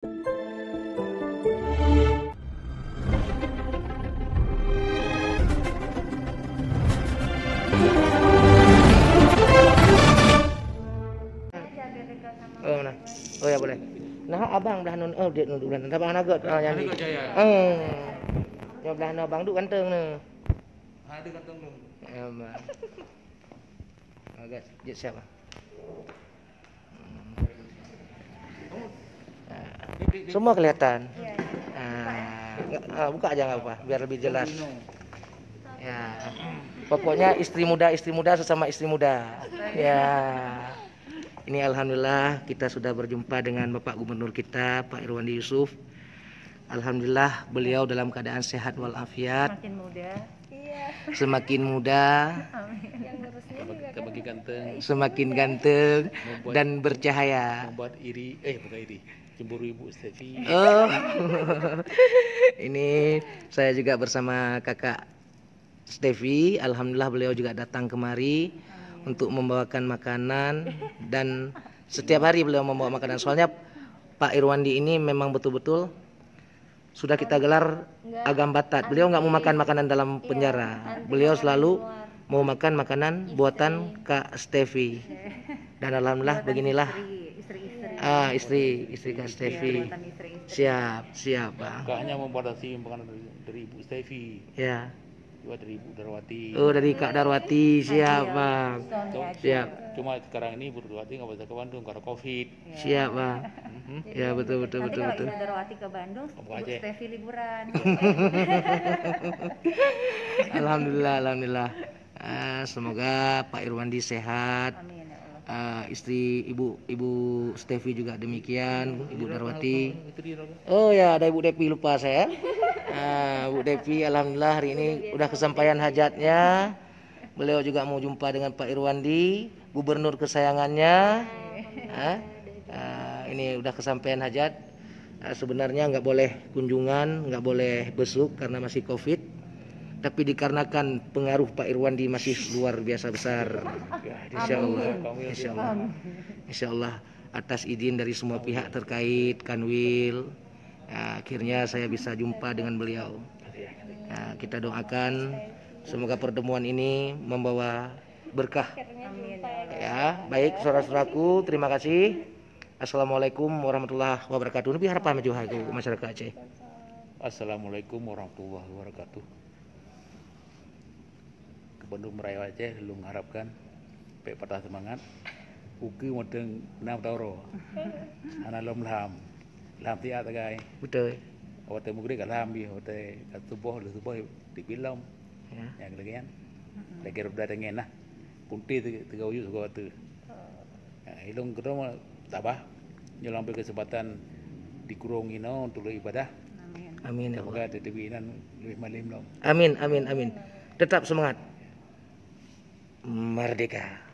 Oh, nah. Oh ya boleh. Nah, abang belah nun dia nun bulan. Abang nagot yang ni. Yang belah no abang duk ganteng ni. Ada ganteng tu. Abang. Agak je siapa? Semua kelihatan. Buka aja nggak apa, biar lebih jelas. Ya, pokoknya istri muda sesama istri muda. Ya, ini alhamdulillah kita sudah berjumpa dengan Bapak Gubernur kita, Pak Irwandi Yusuf. Alhamdulillah beliau dalam keadaan sehat walafiat. Semakin muda. Iya. Semakin muda. Yang ngurusnya juga Semakin ganteng. Semakin ganteng dan bercahaya. Membuat iri, bukan iri. Cemburu Ibu Stefi. Oh, ini saya juga bersama kakak Stefi. Alhamdulillah beliau juga datang kemari untuk membawakan makanan dan setiap hari beliau membawa makanan. Soalnya Pak Irwandi ini memang betul-betul sudah kita gelar agam batat. Beliau nggak mau makan makanan dalam penjara. Beliau selalu mau makan makanan buatan Kak Stefi. Dan alhamdulillah beginilah. Istri Kak Stefi. Siap Bang. Kakaknya membatasi makanan dari Ibu Stefi. Ya. Juga dari Ibu Darwati. Oh, dari Kak Darwati. Siap Bang. Siap. Cuma sekarang ini Ibu Darwati nggak bisa ke Bandung karena COVID. Siap Bang. Ya betul. Nanti kalau Ibu Darwati ke Bandung, Ibu Stefi liburan. Alhamdulillah. Semoga Pak Irwandi sehat. Amin. Istri Ibu Stefi juga demikian, Ibu Darwati. Oh ya, ada Ibu Depi, lupa saya. Bu Depi alhamdulillah hari ini udah kesampaian hajatnya. Beliau juga mau jumpa dengan Pak Irwandi, gubernur kesayangannya. Ini udah kesampaian hajat. Sebenarnya nggak boleh kunjungan, nggak boleh besuk karena masih COVID. Tapi dikarenakan pengaruh Pak Irwandi masih luar biasa besar. Insya Allah atas izin dari semua pihak terkait, Kanwil, akhirnya saya bisa jumpa dengan beliau. Kita doakan semoga pertemuan ini membawa berkah. Ya, baik saudara-saudaraku, terima kasih. Assalamualaikum warahmatullahi wabarakatuh. Lebih harapan majuhaku masyarakat Aceh. Assalamualaikum warahmatullahi wabarakatuh. Bandung Meraya Aceh lu mengharapkan pe patah semangat uki modeng 6 tahun ana lom lam tiat tagai betul awate mugri ka lam bi awate ka tubuh di bilom yang legian lagi rubda dengan nah kunti tiga uyu suka tu ilung ketemu tabah nyelampai kesempatan dikurungi no untuk ibadah amin ya Allah. Semoga titibinan lebih malim lo amin tetap semangat. Merdeka.